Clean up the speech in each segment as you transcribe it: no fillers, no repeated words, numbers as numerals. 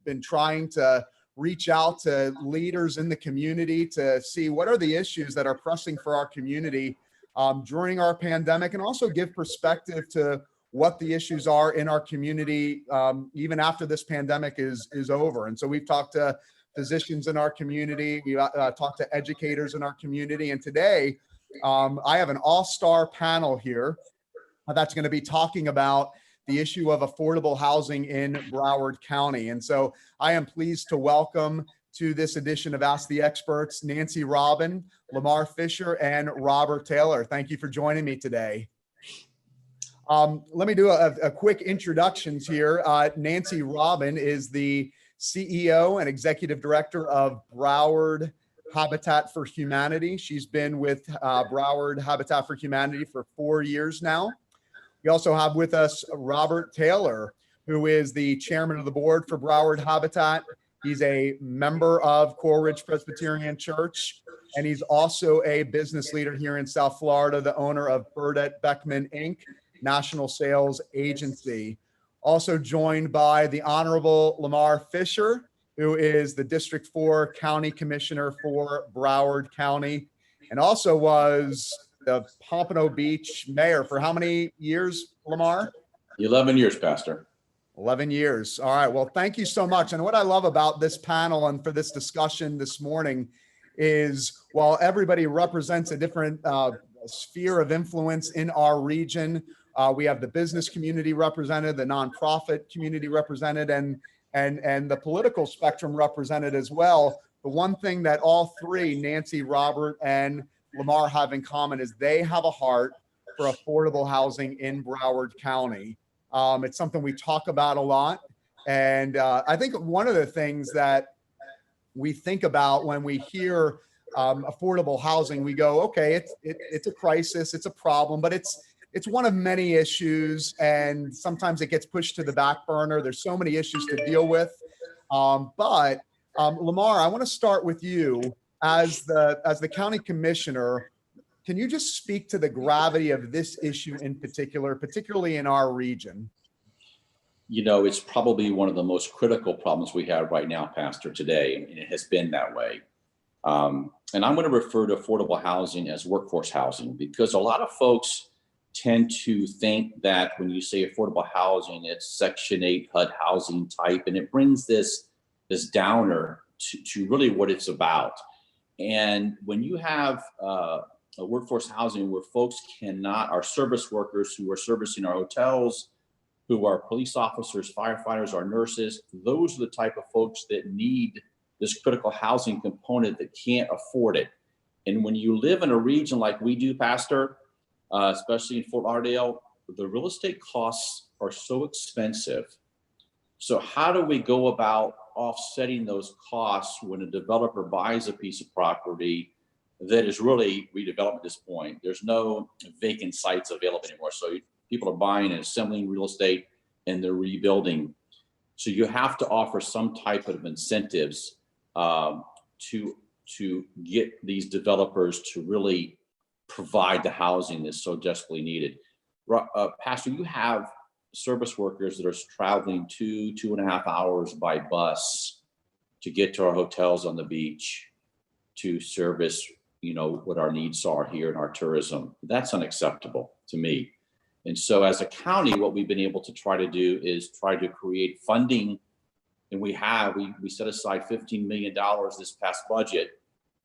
been trying to reach out to leaders in the community to see what are the issues that are pressing for our community during our pandemic, and also give perspective to what the issues are in our community even after this pandemic is over. And so we've talked to physicians in our community, we talked to educators in our community, and today I have an all-star panel here that's going to be talking about the issue of affordable housing in Broward County. And so I am pleased to welcome to this edition of Ask the Experts, Nancy Robin, Lamar Fisher, and Robert Taylor. Thank you for joining me today. Let me do a quick introductions here. Nancy Robin is the CEO and Executive Director of Broward Habitat for Humanity. She's been with Broward Habitat for Humanity for 4 years now. We also have with us Robert Taylor, who is the chairman of the board for Broward Habitat. He's a member of Coral Ridge Presbyterian Church, and he's also a business leader here in South Florida, the owner of Burdett Beckman Inc., National Sales Agency. Also joined by the Honorable Lamar Fisher, who is the District 4 County Commissioner for Broward County, and also was the Pompano Beach mayor for how many years, Lamar? 11 years, Pastor. 11 years. All right. Well, thank you so much. And what I love about this panel and for this discussion this morning is while everybody represents a different sphere of influence in our region, we have the business community represented, the nonprofit community represented, and the political spectrum represented as well. The one thing that all three, Nancy, Robert, and Lamar, have in common is they have a heart for affordable housing in Broward County. It's something we talk about a lot. And I think one of the things that we think about when we hear affordable housing, we go, okay, it's a crisis, it's a problem, but it's one of many issues, and sometimes it gets pushed to the back burner. There's so many issues to deal with. But Lamar, I want to start with you as the county commissioner. Can you just speak to the gravity of this issue in particular, particularly in our region? You know, it's probably one of the most critical problems we have right now, Pastor, today, and it has been that way. And I'm going to refer to affordable housing as workforce housing, because a lot of folks tend to think that when you say affordable housing, it's Section 8 HUD housing type, and it brings this downer to really what it's about. And when you have a workforce housing where folks our service workers who are servicing our hotels, who are police officers, firefighters, our nurses, those are the type of folks that need this critical housing component that can't afford it. And when you live in a region like we do, Pastor, especially in Fort Lauderdale, the real estate costs are so expensive. So how do we go about offsetting those costs when a developer buys a piece of property that is really redeveloped at this point? There's no vacant sites available anymore. So people are buying and assembling real estate and they're rebuilding. So you have to offer some type of incentives to get these developers to really provide the housing that's so desperately needed. Pastor, you have service workers that are traveling 2.5 hours by bus to get to our hotels on the beach to service, you know, what our needs are here in our tourism. That's unacceptable to me. And so as a county, what we've been able to try to do is try to create funding. And we set aside $15 million this past budget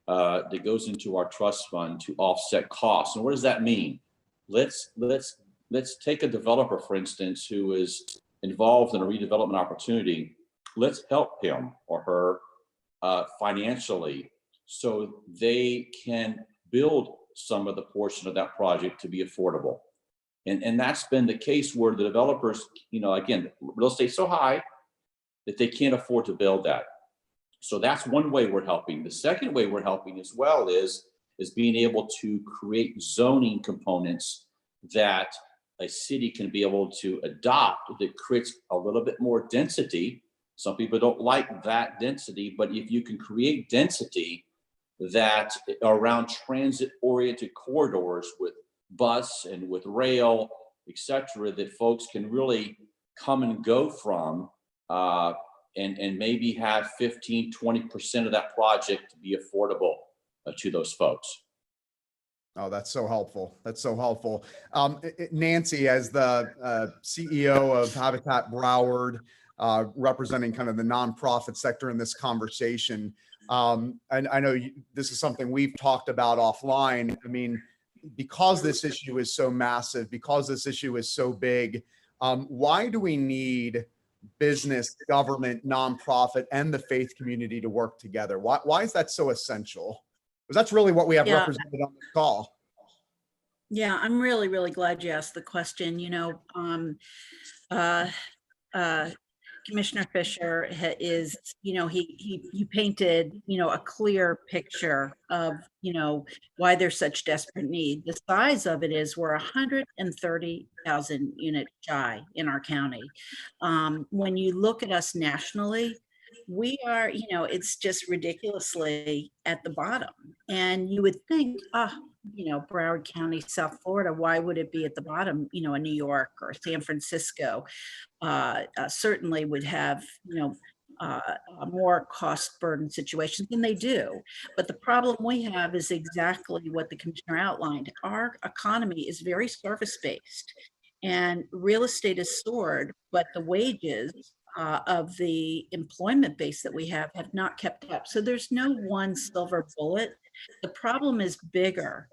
that goes into our trust fund to offset costs. And what does that mean? Let's take a developer, for instance, who is involved in a redevelopment opportunity. Let's help him or her financially so they can build some of the portion of that project to be affordable. And that's been the case where the developers, you know, again, real estate's so high that they can't afford to build that. So that's one way we're helping. The second way we're helping as well is being able to create zoning components that a city can be able to adopt that creates a little bit more density. Some people don't like that density, but if you can create density that around transit-oriented corridors with bus and with rail, et cetera, that folks can really come and go from, and maybe have 15, 20% of that project to be affordable to those folks. Oh, that's so helpful. That's so helpful. Nancy, as the CEO of Habitat Broward, representing kind of the nonprofit sector in this conversation, and I know this is something we've talked about offline. I mean, because this issue is so massive, because this issue is so big, why do we need business, government, nonprofit, and the faith community to work together? Why is that so essential? Because that's really what we have represented on this call. Yeah, I'm really, really glad you asked the question. Commissioner Fisher is, he painted, a clear picture of, why there's such desperate need. The size of it is we're 130,000 units shy in our county. When you look at us nationally, we are, it's just ridiculously at the bottom. And you would think, Broward County, South Florida, why would it be at the bottom? In New York or San Francisco certainly would have, more cost burden situations than they do. But the problem we have is exactly what the commissioner outlined. Our economy is very service based, and real estate is soared, but the wages of the employment base that we have not kept up. So there's no one silver bullet. The problem is bigger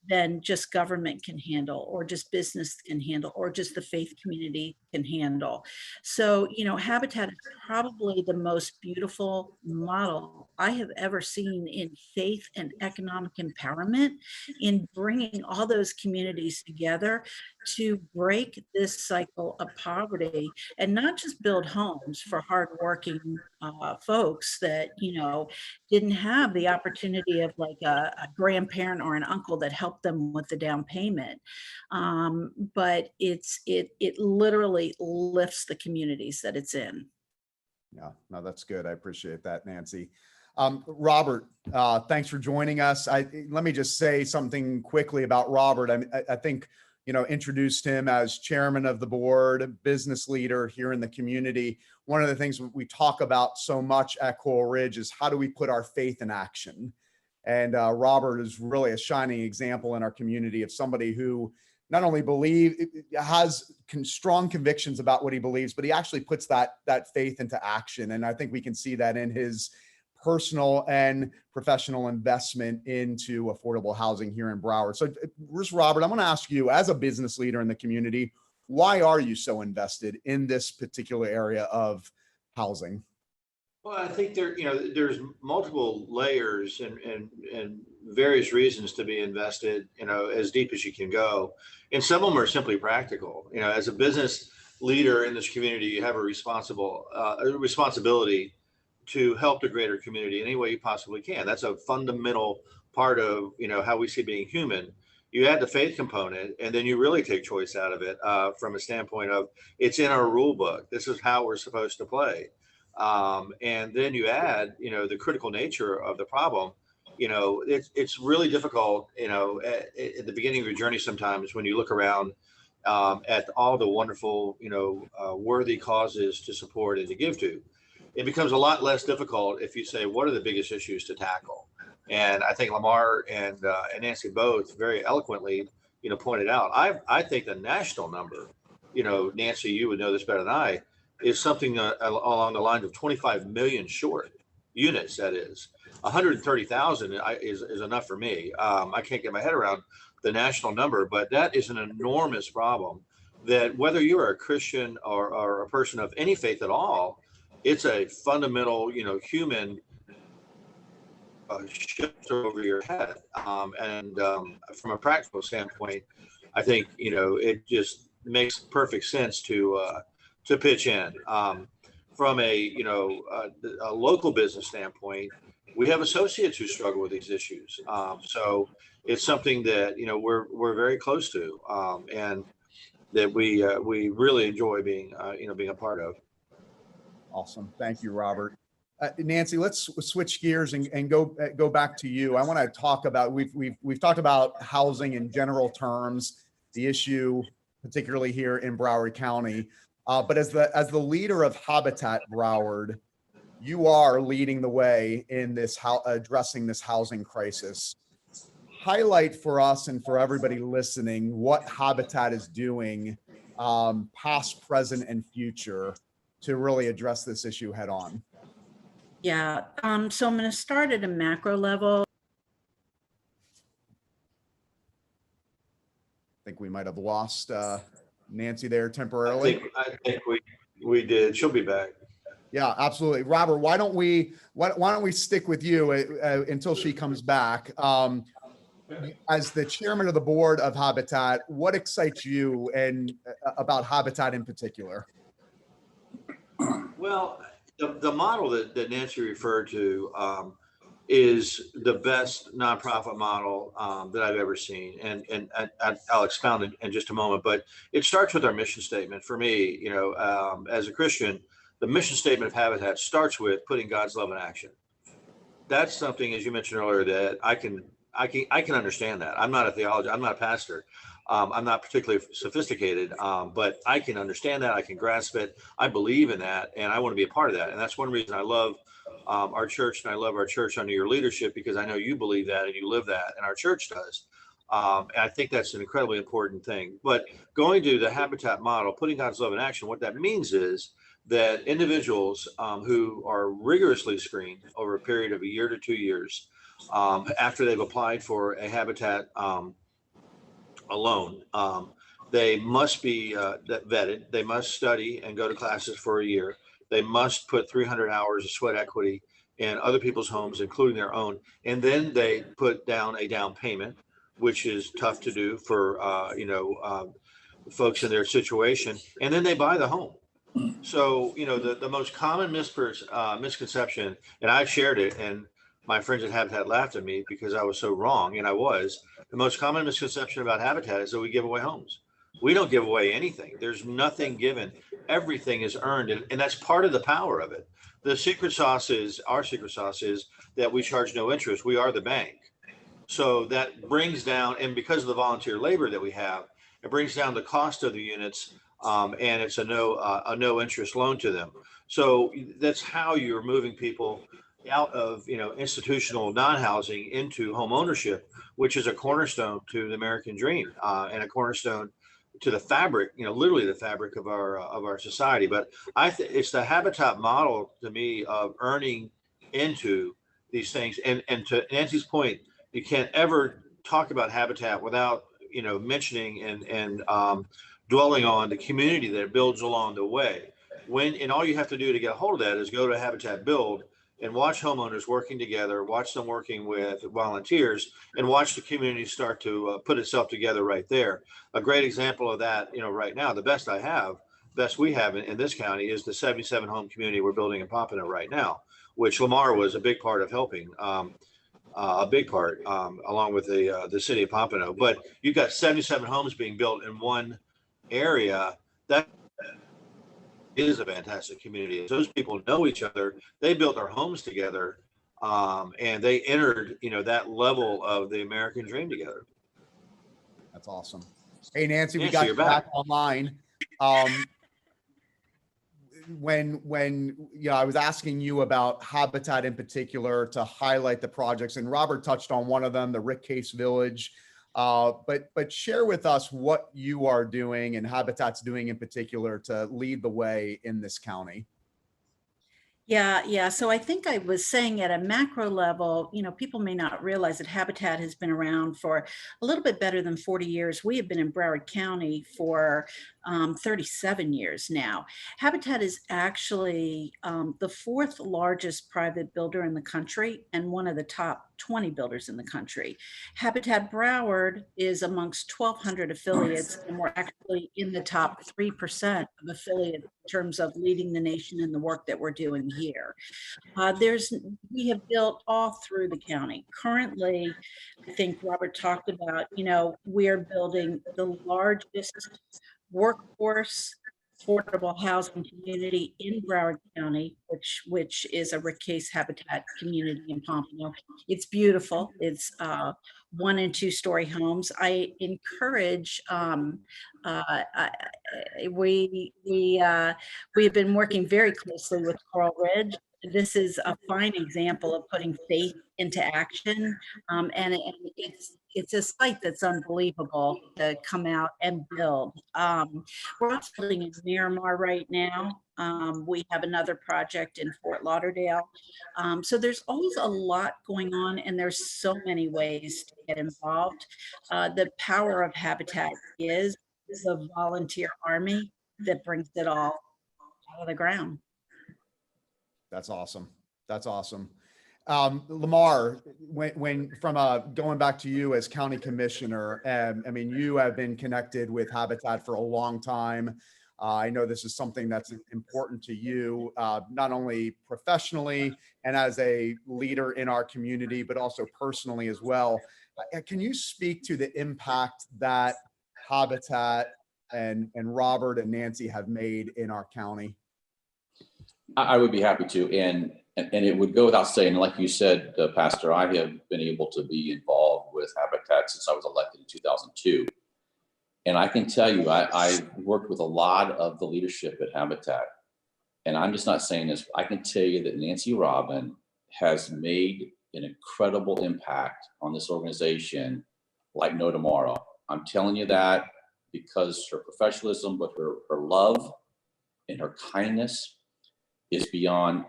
than just government can handle, or just business can handle, or just the faith community can handle. So, Habitat is probably the most beautiful model I have ever seen in faith and economic empowerment, in bringing all those communities together to break this cycle of poverty, and not just build homes for hardworking folks that, didn't have the opportunity of like a grandparent or an uncle that helped them with the down payment. But it literally lifts the communities that it's in. Yeah, no, that's good. I appreciate that, Nancy. Robert, thanks for joining us. Let me just say something quickly about Robert. I think, introduced him as chairman of the board, business leader here in the community. One of the things we talk about so much at Coral Ridge is how do we put our faith in action? And Robert is really a shining example in our community of somebody who not only has strong convictions about what he believes, but he actually puts that faith into action. And I think we can see that in his personal and professional investment into affordable housing here in Broward. So, Robert, I'm going to ask you, as a business leader in the community, why are you so invested in this particular area of housing? Well, I think there's multiple layers and various reasons to be invested, as deep as you can go. And some of them are simply practical. As a business leader in this community, you have a responsibility to help the greater community any way you possibly can. That's a fundamental part of, how we see being human. You add the faith component, and then you really take choice out of it from a standpoint of it's in our rule book. This is how we're supposed to play. And then you add, the critical nature of the problem. It's really difficult, at the beginning of your journey sometimes when you look around at all the wonderful, worthy causes to support and to give to. It becomes a lot less difficult if you say, what are the biggest issues to tackle? And I think Lamar and Nancy both very eloquently, pointed out. I think the national number, Nancy, you would know this better than I, is something along the lines of 25 million short units. That is 130,000 is enough for me. I can't get my head around the national number, but that is an enormous problem that whether you're a Christian or a person of any faith at all, it's a fundamental, human shift over your head. And from a practical standpoint, I think, it just makes perfect sense to pitch in. From a local business standpoint, we have associates who struggle with these issues. So it's something that, we're very close to, and that we really enjoy being a part of. Awesome. Thank you, Robert. Nancy, let's switch gears and go back to you. I want to talk about, we've talked about housing in general terms, the issue, particularly here in Broward County. But as the leader of Habitat Broward, you are leading the way in this addressing this housing crisis. Highlight for us and for everybody listening what Habitat is doing, past, present, and future, to really address this issue head on. Yeah, so I'm going to start at a macro level. I think we might have lost Nancy there temporarily. I think we did. She'll be back. Yeah, absolutely. Robert, why don't we stick with you until she comes back? As the chairman of the board of Habitat, what excites you and about Habitat in particular? Well, the model that Nancy referred to is the best nonprofit model that I've ever seen, and I'll expound in just a moment. But it starts with our mission statement. For me, as a Christian, the mission statement of Habitat starts with putting God's love in action. That's something, as you mentioned earlier, that I can understand that. I'm not a theologian. I'm not a pastor. I'm not particularly sophisticated, but I can understand that. I can grasp it. I believe in that, and I want to be a part of that. And that's one reason I love our church, and I love our church under your leadership, because I know you believe that and you live that, and our church does. And I think that's an incredibly important thing. But going to the Habitat model, putting God's love in action, what that means is that individuals who are rigorously screened over a period of a year to 2 years, after they've applied for a Habitat loan, they must be vetted. They must study and go to classes for a year. They must put 300 hours of sweat equity in other people's homes, including their own. And then they put down a down payment, which is tough to do for, folks in their situation. And then they buy the home. So, the most common misconception, and I've shared it, and my friends at Habitat laughed at me because I was so wrong, and I was. The most common misconception about Habitat is that we give away homes. We don't give away anything. There's nothing given. Everything is earned, and that's part of the power of it. Our secret sauce is that we charge no interest. We are the bank. So that brings down, and because of the volunteer labor that we have, it brings down the cost of the units, and it's a no interest loan to them. So that's how you're moving people out of institutional non-housing into home ownership, which is a cornerstone to the American dream, and a cornerstone to the fabric, literally the fabric of our society. But it's the Habitat model to me of earning into these things. And to Nancy's point, you can't ever talk about Habitat without mentioning and dwelling on the community that it builds along the way. And all you have to do to get a hold of that is go to Habitat Build and watch homeowners working together, watch them working with volunteers, and watch the community start to put itself together right there. A great example of that, right now, the best we have in this county is the 77 home community we're building in Pompano right now, which Lamar was a big part of helping, along with the city of Pompano. But you've got 77 homes being built in one area. That is a fantastic community. Those people know each other. They built their homes together, and they entered, that level of the American dream together. That's awesome. Hey, Nancy, we got you back online. When I was asking you about Habitat in particular to highlight the projects, and Robert touched on one of them, the Rick Case Village. But share with us what you are doing and Habitat's doing in particular to lead the way in this county. Yeah. So I think I was saying at a macro level, people may not realize that Habitat has been around for a little bit better than 40 years. We have been in Broward County for 37 years now. Habitat is actually the fourth largest private builder in the country and one of the top 20 builders in the country. Habitat Broward is amongst 1,200 affiliates, and we're actually in the top 3% of affiliates in terms of leading the nation in the work that we're doing here. We have built all through the county. Currently, I think Robert talked about, we're building the largest workforce affordable housing community in Broward County, which is a Rick Case Habitat community in Pompano. It's beautiful. It's 1- and 2-story homes. I encourage. We have been working very closely with Coral Ridge this is a fine example of putting faith into action. It's a site that's unbelievable to come out and build. We're also building in Miramar right now. We have another project in Fort Lauderdale. So there's always a lot going on, and there's so many ways to get involved. The power of Habitat is the volunteer army that brings it all out of the ground. That's awesome. That's awesome. Lamar, when from going back to you as county commissioner, I mean, you have been connected with Habitat for a long time. I know this is something that's important to you, not only professionally and as a leader in our community, but also personally as well. Can you speak to the impact that Habitat and Robert and Nancy have made in our county? I would be happy to, and it would go without saying, like you said, Pastor, I have been able to be involved with Habitat since I was elected in 2002. And I can tell you, I worked with a lot of the leadership at Habitat. And I'm just not saying this, I can tell you that Nancy Robin has made an incredible impact on this organization like no tomorrow. I'm telling you that because her professionalism, but her love and her kindness is beyond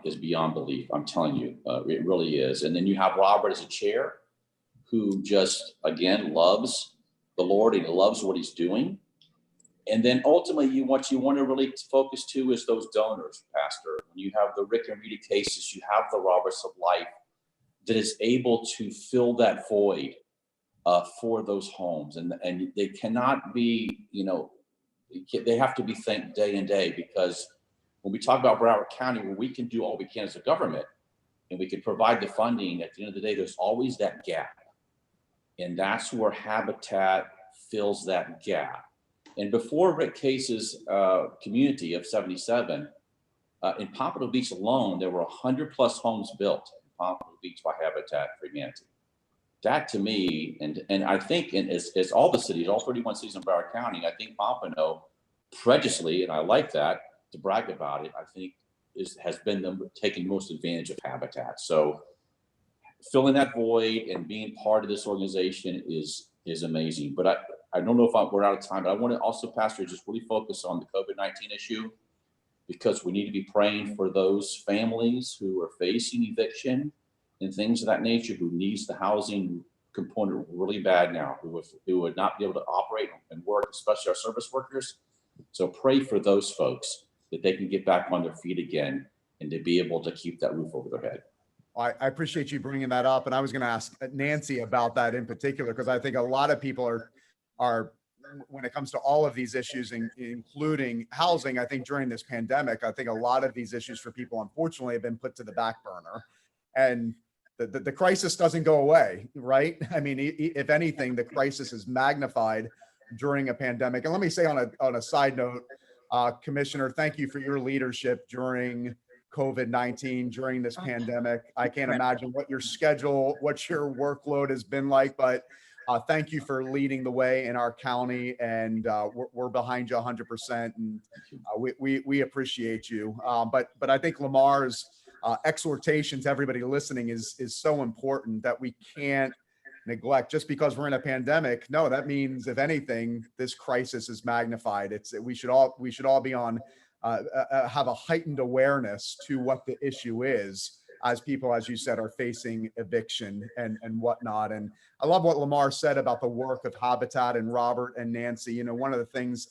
belief. I'm telling you, it really is. And then you have Robert as a chair who just, again, loves the Lord and he loves what he's doing. And then ultimately, what you want to really focus to is those donors, Pastor. When you have the Rick and Rita cases, you have the Roberts of life that is able to fill that void for those homes. And they cannot be, they have to be thanked day and day, because when we talk about Broward County, where we can do all we can as a government and we can provide the funding, at the end of the day, there's always that gap. And that's where Habitat fills that gap. And before Rick Case's community of 77, in Pompano Beach alone, there were 100 plus homes built in Pompano Beach by Habitat for Humanity. That to me, and I think as all the cities, all 31 cities in Broward County, I think Pompano, precisely, and I like that, to brag about it, I think has been them taking most advantage of Habitat. So filling that void and being part of this organization is amazing. But I don't know if we're out of time, but I want to also, Pastor, just really focus on the COVID-19 issue, because we need to be praying for those families who are facing eviction and things of that nature, who needs the housing component really bad now, who would not be able to operate and work, especially our service workers. So pray for those folks that they can get back on their feet again and to be able to keep that roof over their head. I appreciate you bringing that up. And I was going to ask Nancy about that in particular, because I think a lot of people are when it comes to all of these issues, including housing, I think during this pandemic, I think a lot of these issues for people, unfortunately, have been put to the back burner. And the crisis doesn't go away, right? I mean, if anything, the crisis is magnified during a pandemic. And let me say on a side note, Commissioner, thank you for your leadership during COVID-19, during this pandemic. I can't imagine what your schedule, what your workload has been like, but thank you for leading the way in our county, and we're behind you 100%, and we appreciate you. But I think Lamar's exhortation to everybody listening is so important that we can't neglect just because we're in a pandemic. No, that means, if anything, this crisis is magnified. We should all be on have a heightened awareness to what the issue is, as people, as you said, are facing eviction and whatnot. And I love what Lamar said about the work of Habitat and Robert and Nancy. One of the things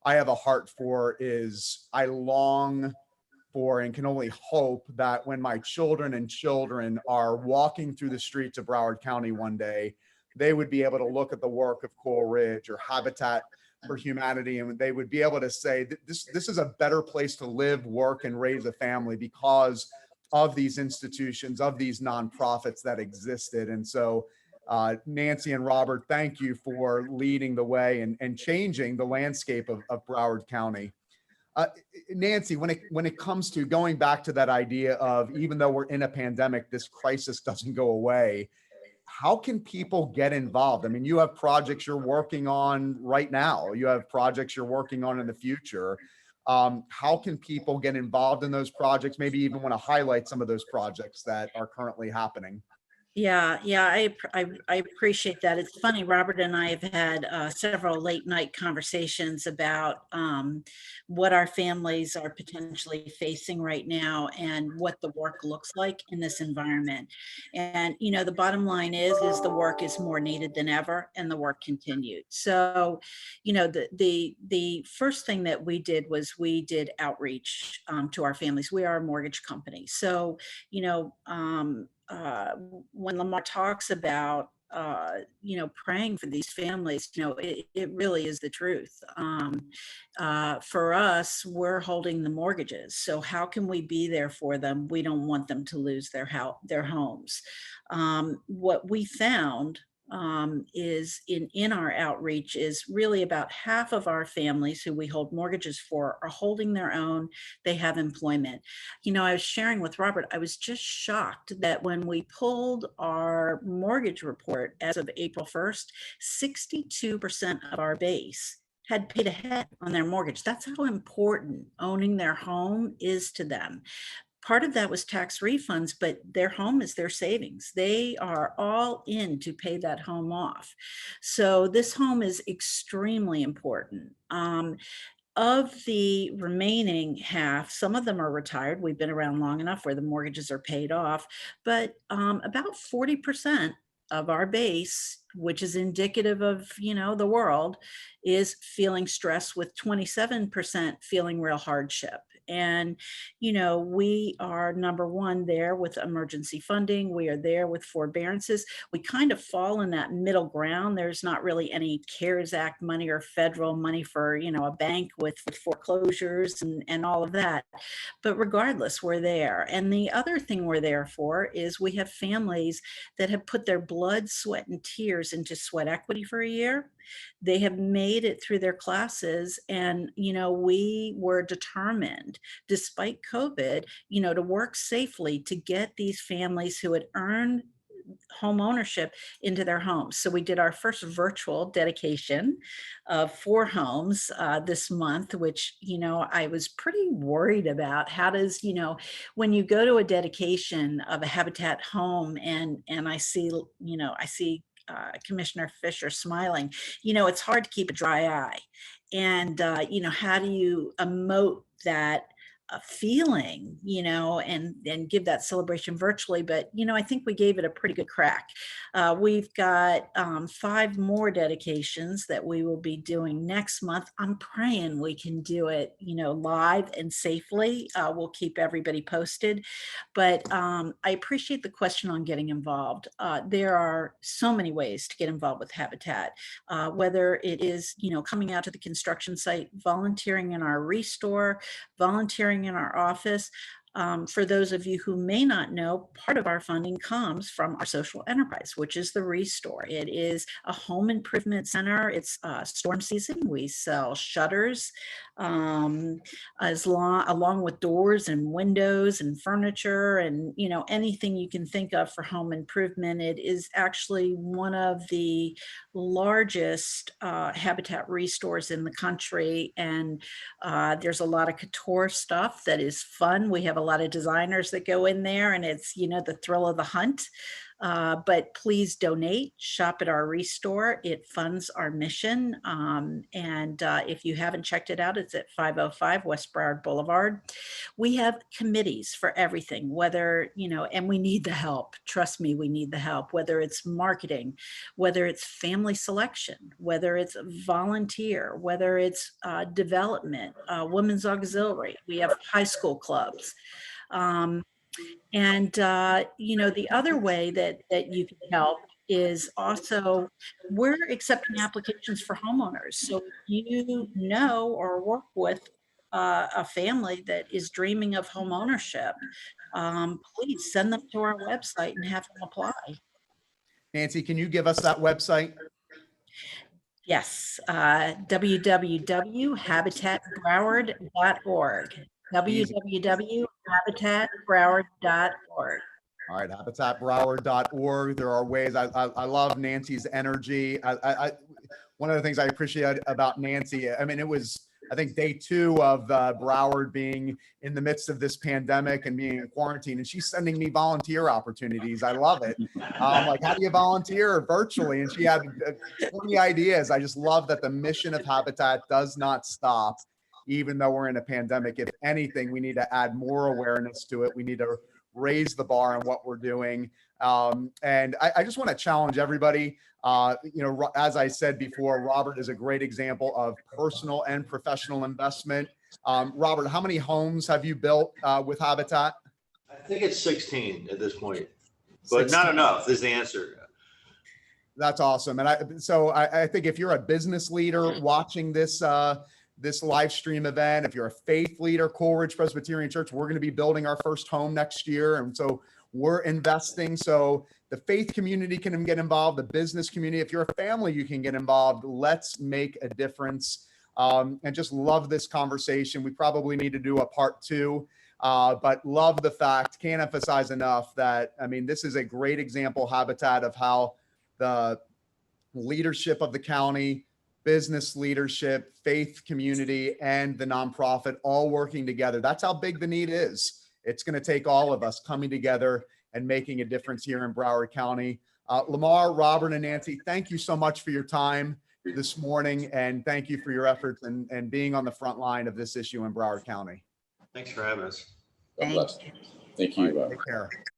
I have a heart for is I long for and can only hope that when my children are walking through the streets of Broward County one day, they would be able to look at the work of Coral Ridge or Habitat for Humanity, and they would be able to say, this is a better place to live, work, and raise a family because of these institutions, of these nonprofits that existed. And so Nancy and Robert, thank you for leading the way and changing the landscape of Broward County. Nancy, when it comes to going back to that idea of, even though we're in a pandemic, this crisis doesn't go away, how can people get involved? I mean, you have projects you're working on right now. You have projects you're working on in the future. How can people get involved in those projects? Maybe even want to highlight some of those projects that are currently happening. Yeah, yeah, I appreciate that. It's funny, Robert and I have had several late night conversations about what our families are potentially facing right now and what the work looks like in this environment. And the bottom line is the work is more needed than ever, and the work continued. So, the first thing that we did was we did outreach to our families. We are a mortgage company, so when Lamar talks about praying for these families, it really is the truth. For us, we're holding the mortgages, so how can we be there for them? We don't want them to lose their homes. What we found is in our outreach is really about half of our families who we hold mortgages for are holding their own. They have employment. I was sharing with Robert, I was just shocked that when we pulled our mortgage report as of April 1st, 62% of our base had paid ahead on their mortgage. That's how important owning their home is to them. Part of that was tax refunds, but their home is their savings. They are all in to pay that home off. So this home is extremely important. Of the remaining half, some of them are retired. We've been around long enough where the mortgages are paid off, but about 40% of our base, which is indicative of, the world, is feeling stress, with 27% feeling real hardship. And, we are number one there with emergency funding. We are there with forbearances. We kind of fall in that middle ground. There's not really any CARES Act money or federal money for, a bank with foreclosures and all of that. But regardless, we're there. And the other thing we're there for is we have families that have put their blood, sweat, and tears into sweat equity for a year. They have made it through their classes, and we were determined, despite COVID, to work safely to get these families who had earned home ownership into their homes. So we did our first virtual dedication of 4 homes this month, which I was pretty worried about. How does when you go to a dedication of a Habitat home and I see Commissioner Fisher smiling, it's hard to keep a dry eye. And, how do you emote that feeling, and give that celebration virtually? But, I think we gave it a pretty good crack. We've got 5 more dedications that we will be doing next month. I'm praying we can do it, live and safely. We'll keep everybody posted. But I appreciate the question on getting involved. There are so many ways to get involved with Habitat, whether it is, coming out to the construction site, volunteering in our restore, volunteering in our office. For those of you who may not know, part of our funding comes from our social enterprise, which is the Restore. It is a home improvement center. It's storm season. We sell shutters, along with doors and windows and furniture and anything you can think of for home improvement. It is actually one of the largest Habitat restores in the country, and there's a lot of couture stuff that is fun. We have a lot of designers that go in there, and it's the thrill of the hunt. But please donate, shop at our Restore. It funds our mission. And if you haven't checked it out, it's at 505 West Broward Boulevard. We have committees for everything, whether, and we need the help. Trust me, we need the help, whether it's marketing, whether it's family selection, whether it's volunteer, whether it's development, women's auxiliary. We have high school clubs. And the other way that you can help is also, we're accepting applications for homeowners. So if you know or work with a family that is dreaming of home ownership, please send them to our website and have them apply. Nancy, can you give us that website? Yes, www.habitatbroward.org. www.habitatbroward.org. All right, habitatbroward.org. There are ways. I love Nancy's energy. One of the things I appreciate about Nancy, I mean, it was I think day 2 of Broward being in the midst of this pandemic and being in quarantine, and she's sending me volunteer opportunities. I love it. Like, how do you volunteer virtually? And she had 20 ideas. I just love that the mission of Habitat does not stop, even though we're in a pandemic. If anything, we need to add more awareness to it. We need to raise the bar on what we're doing. And I just want to challenge everybody. As I said before, Robert is a great example of personal and professional investment. Robert, how many homes have you built with Habitat? I think it's 16 at this point, but 16. not enough is the answer. That's awesome. And I think if you're a business leader watching this this live stream event, if you're a faith leader, Coleridge Presbyterian Church, we're going to be building our first home next year. And so we're investing. So the faith community can get involved, the business community. If you're a family, you can get involved. Let's make a difference. And just love this conversation. We probably need to do a part 2, but love the fact, can't emphasize enough that, I mean, this is a great example, Habitat, of how the leadership of the county, business leadership, faith community, and the nonprofit all working together. That's how big the need is. It's going to take all of us coming together and making a difference here in Broward County. Lamar, Robert, and Nancy, thank you so much for your time this morning, and thank you for your efforts and being on the front line of this issue in Broward County. Thanks for having us. God bless. Thank you. Take care.